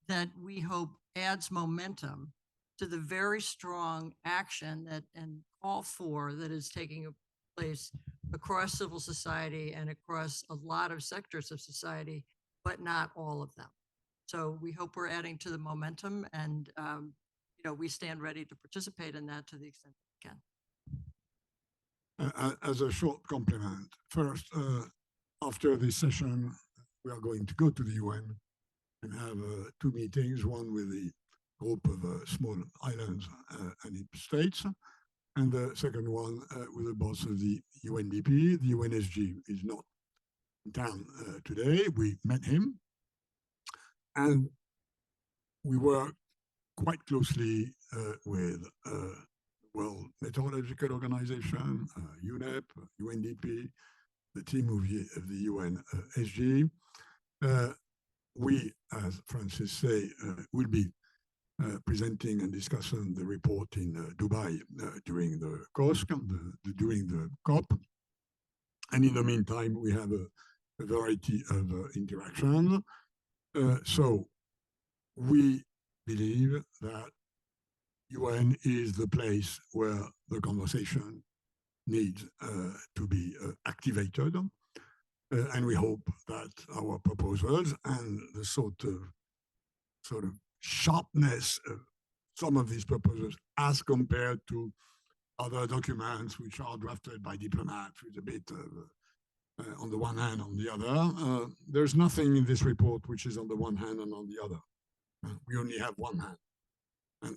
that we hope adds momentum to the very strong action that and call for that is taking place across civil society and across a lot of sectors of society, but not all of them. So we hope we're adding to the momentum, and we stand ready to participate in that to the extent we can. As a short compliment, first, after this session, we are going to go to the UN and have two meetings, one with the group of small islands and its states, and the second one with the boss of the UNDP. The UNSG is not in town today. We met him, and we work quite closely with World Meteorological Organization, UNEP, UNDP, the team of the UNSG. We, as Francis say, will be presenting and discussing the report in Dubai during the during the COP. And in the meantime, we have a variety of interactions. So we believe that UN is the place where the conversation needs to be activated. And we hope that our proposals and the sort of sharpness of some of these proposals as compared to other documents which are drafted by diplomats with a bit of on the one hand, on the other. There's nothing in this report which is on the one hand and on the other. We only have one hand.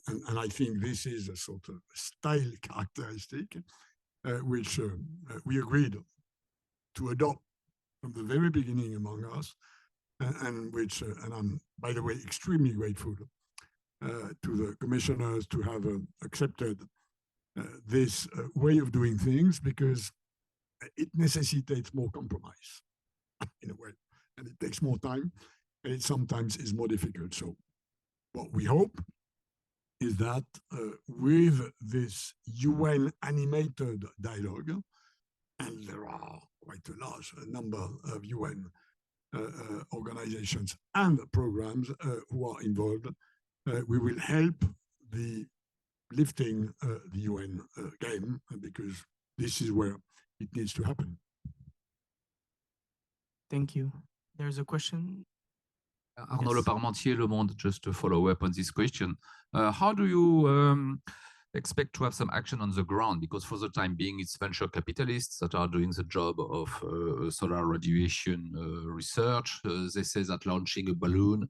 And I think this is a sort of style characteristic which we agreed to adopt from the very beginning among us, and which, and I'm, by the way, extremely grateful to the commissioners to have accepted this way of doing things, because it necessitates more compromise in a way, and it takes more time, and it sometimes is more difficult. So what we hope is that with this UN animated dialogue, and there are quite a large number of UN organizations and programs who are involved, we will help the lifting the UN game, because this is where it needs to happen. Thank you. There's a question. Arnaud Yes. Leparmentier, Le Monde, just to follow up on this question. How do you expect to have some action on the ground? Because for the time being, it's venture capitalists that are doing the job of solar radiation research. They say that launching a balloon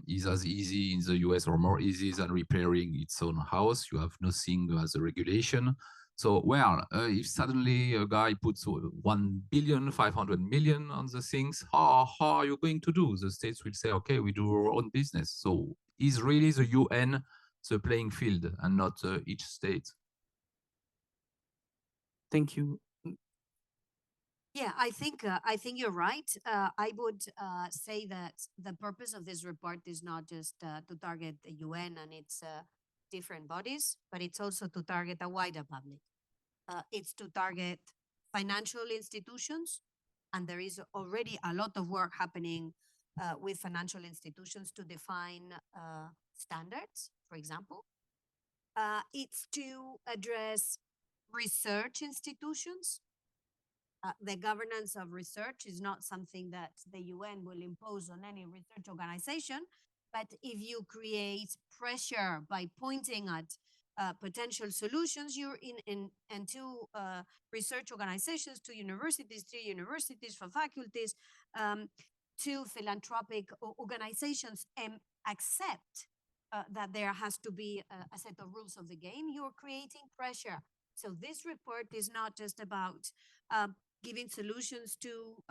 is as easy in the US or more easy than repairing its own house. You have nothing as a regulation. So, well, if suddenly a guy puts 1.5 billion on the things, how are you going to do? The states will say, okay, we do our own business. So is really the UN the playing field and not each state? Thank you. Yeah, I think you're right. I would say that the purpose of this report is not just to target the UN and its different bodies, but it's also to target a wider public. It's to target financial institutions, and there is already a lot of work happening with financial institutions to define standards, for example. It's to address research institutions. The governance of research is not something that the UN will impose on any research organization, but if you create pressure by pointing at potential solutions, you're and to research organizations, to universities, 3 universities, for faculties, to philanthropic organizations, accept that there has to be a set of rules of the game, you're creating pressure. So this report is not just about giving solutions to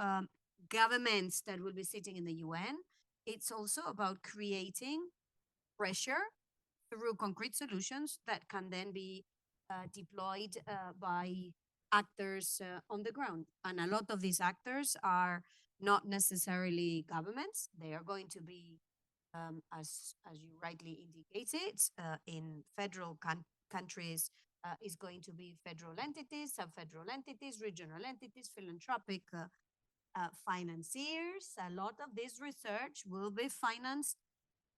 governments that will be sitting in the UN. It's also about creating pressure through concrete solutions that can then be deployed by actors on the ground. And a lot of these actors are not necessarily governments. They are going to be, as you rightly indicated, in federal countries, is going to be federal entities, sub-federal entities, regional entities, philanthropic financiers. A lot of this research will be financed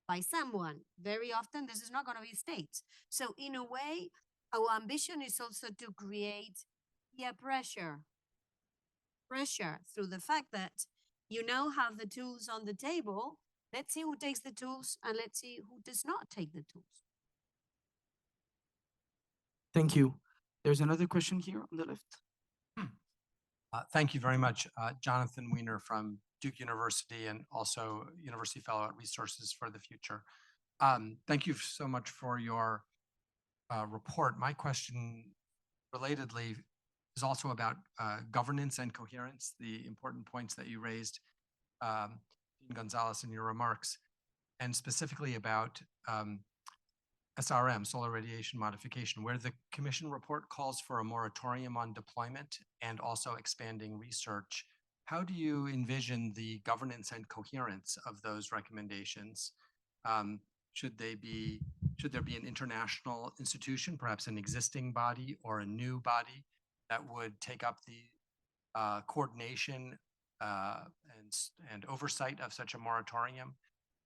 by someone. Very often, this is not going to be states. So in a way, our ambition is also to create pressure through the fact that you now have the tools on the table. Let's see who takes the tools and let's see who does not take the tools. Thank you. There's another question here on the left. Thank you very much. Jonathan Weiner from Duke University and also University Fellow at Resources for the Future. Thank you so much for your report. My question, relatedly, is also about governance and coherence, the important points that you raised, González, in your remarks, and specifically about SRM, solar radiation modification, where the Commission report calls for a moratorium on deployment and also expanding research. How do you envision the governance and coherence of those recommendations? Should there be an international institution, perhaps an existing body or a new body that would take up the coordination and oversight of such a moratorium?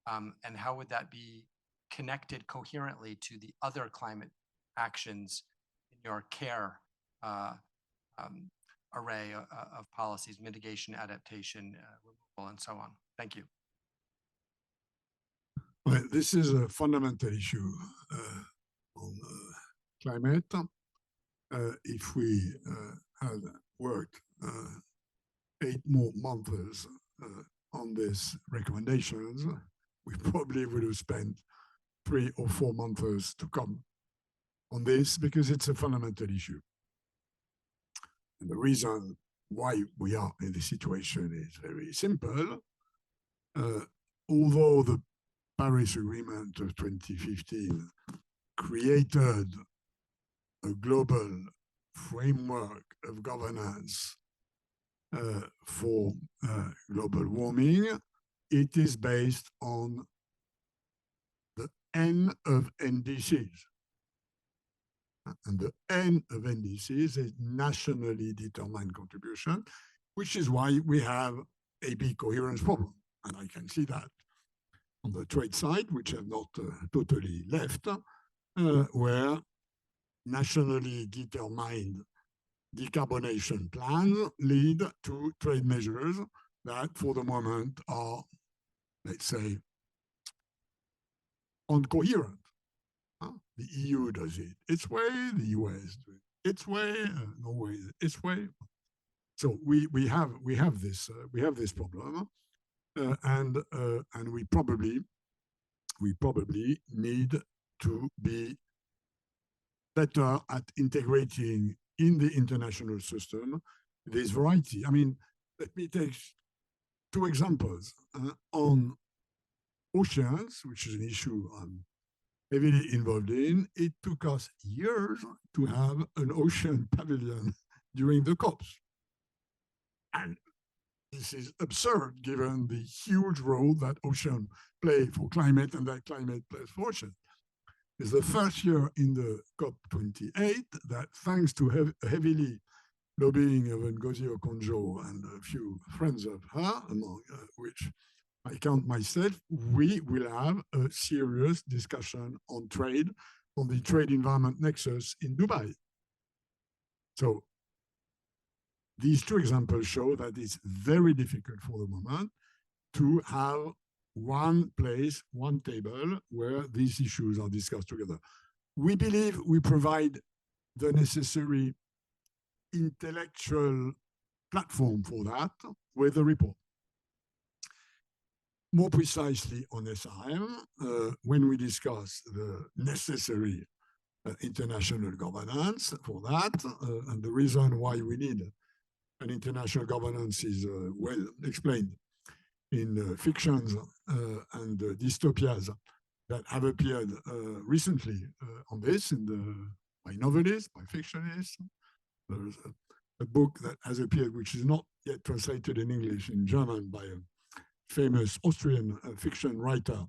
And how would that be connected coherently to the other climate actions in your CARE array of policies, mitigation, adaptation, removal, and so on? Thank you. Well, this is a fundamental issue on climate. If we had worked 8 more months on these recommendations, we probably would have spent 3 or 4 months to come on this, because it's a fundamental issue. And the reason why we are in this situation is very simple. Although the Paris Agreement of 2015 created a global framework of governance for global warming, it is based on the N of NDCs. And the N of NDCs is nationally determined contribution, which is why we have a big coherence problem. And I can see that on the trade side, which have not totally left, where nationally determined decarbonation plans lead to trade measures that for the moment are, let's say, incoherent. The EU does it its way, the US does it its way, Norway its way. So we have this problem, and we probably need to be better at integrating in the international system this variety. I mean, let me take 2 examples on oceans, which is an issue I'm heavily involved in. It took us years to have an ocean pavilion during the COPs. And this is absurd given the huge role that ocean play for climate and that climate plays for ocean. It's the first year in the COP28 that, thanks to heavily lobbying of Ngozi Okonjo and a few friends of her, among which I count myself, we will have a serious discussion on trade, on the trade environment nexus in Dubai. So these 2 examples show that it's very difficult for the moment to have one place, one table where these issues are discussed together. We believe we provide the necessary intellectual platform for that with the report. More precisely on SRM, when we discuss the necessary international governance for that, and the reason why we need and international governance is well explained in fictions and dystopias that have appeared recently on this by novelists, by fictionists. There's a book that has appeared, which is not yet translated in English, in German, by a famous Austrian fiction writer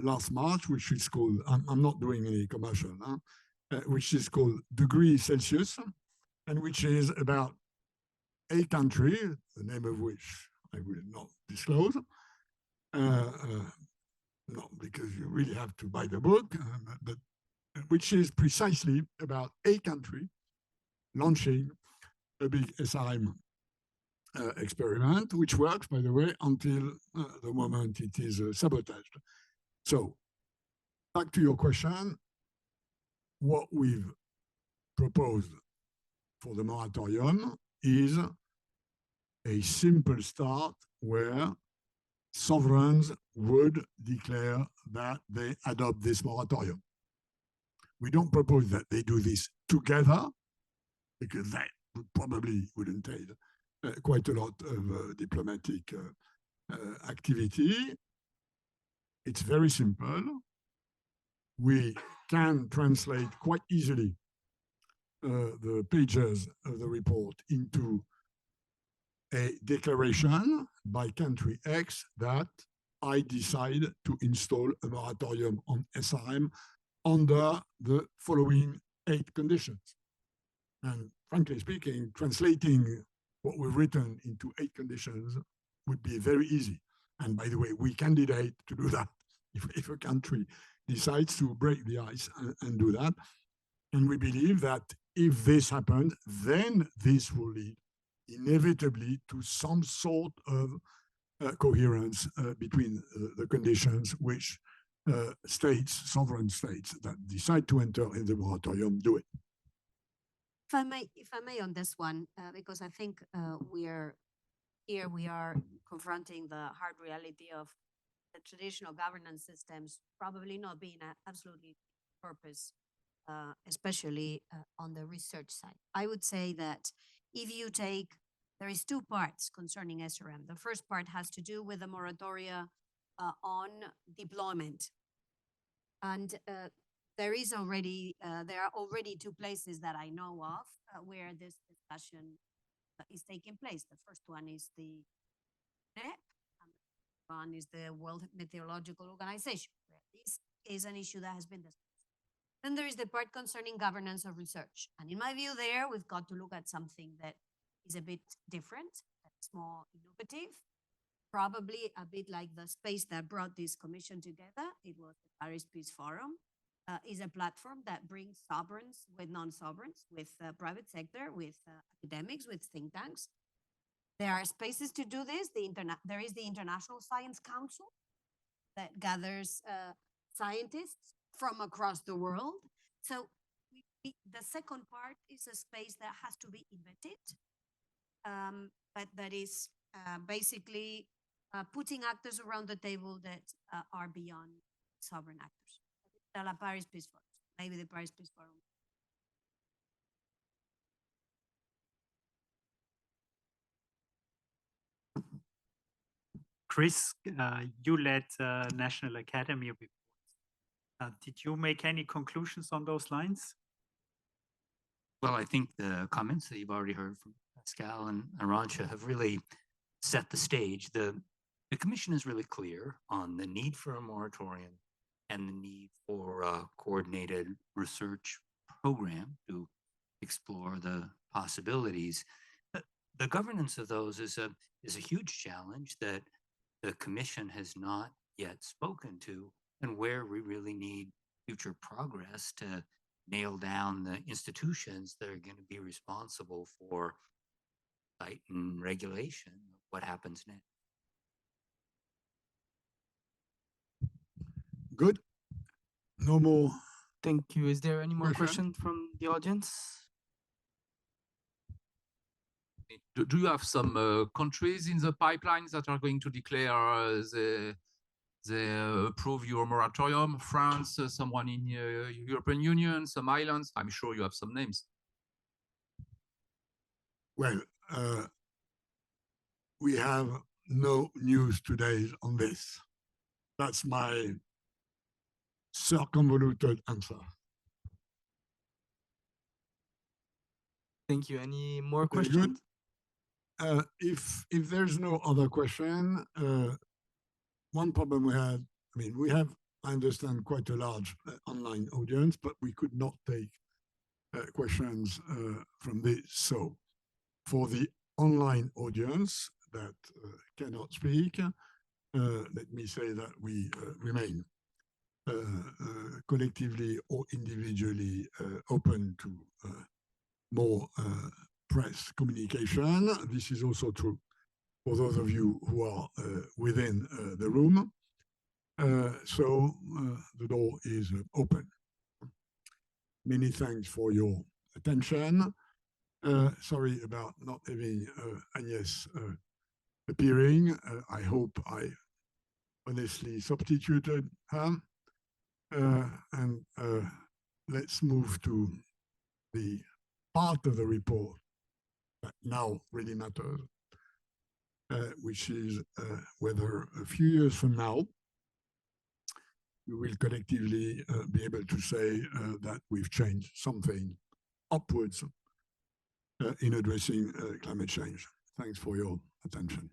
last March, which is called, I'm not doing any commercial, which is called Degree Celsius, and which is about a country, the name of which I will not disclose, not because you really have to buy the book, but which is precisely about a country launching a big SRM experiment, which works, by the way, until the moment it is sabotaged. So, back to your question, what we've proposed for the moratorium is a simple start where sovereigns would declare that they adopt this moratorium. We don't propose that they do this together, because that probably would entail quite a lot of diplomatic activity. It's very simple. We can translate quite easily the pages of the report into a declaration by country X that I decide to install a moratorium on SRM under the following 8 conditions. And frankly speaking, translating what we've written into 8 conditions would be very easy. And by the way, we candidate to do that if a country decides to break the ice and do that. And we believe that if this happens, then this will lead inevitably to some sort of coherence between the conditions which states, sovereign states that decide to enter in the moratorium do it. If I may on this one, because I think we are confronting the hard reality of the traditional governance systems probably not being absolutely purpose, especially on the research side. I would say that if you take, there is 2 parts concerning SRM. The first part has to do with the moratoria on deployment. And there are already 2 places that I know of where this discussion is taking place. The first one is the NEP, and the one is the World Meteorological Organization, where this is an issue that has been discussed. Then there is the part concerning governance of research. And in my view there, we've got to look at something that is a bit different, that's more innovative, probably a bit like the space that brought this commission together. It was the Paris Peace Forum. Is a platform that brings sovereigns with non-sovereigns, with private sector, with academics, with think tanks. There are spaces to do this. There is the International Science Council that gathers scientists from across the world. So the second part is a space that has to be invented, but that is basically putting actors around the table that are beyond sovereign actors. La Paris Peace Forum, maybe the Paris Peace Forum. Chris, you led National Academy reports. Did you make any conclusions on those lines? Well, I think the comments that you've already heard from Pascal and Arancha have really set the stage. The Commission is really clear on the need for a moratorium and the need for a coordinated research program to explore the possibilities. The governance of those is a huge challenge that the Commission has not yet spoken to, and where we really need future progress to nail down the institutions that are going to be responsible for site and regulation of what happens next. Good. No more. Thank you. Is there any more questions from the audience? Do you have some countries in the pipelines that are going to declare they approve your moratorium? France, someone in European Union, some islands? I'm sure you have some names. Well, we have no news today on this. That's my circumvoluted answer. Thank you. Any more Very questions? good. If there's no other question, one problem we had, I mean, we have, I understand, quite a large online audience, but we could not take questions from this. So for the online audience that cannot speak, let me say that we remain collectively or individually open to more press communication. This is also true for those of you who are within the room. So the door is open. Many thanks for your attention. Sorry about not having Agnès appearing. I hope I honestly substituted her. And let's move to the part of the report that now really matters, which is whether a few years from now, we will collectively be able to say that we've changed something upwards in addressing climate change. Thanks for your attention.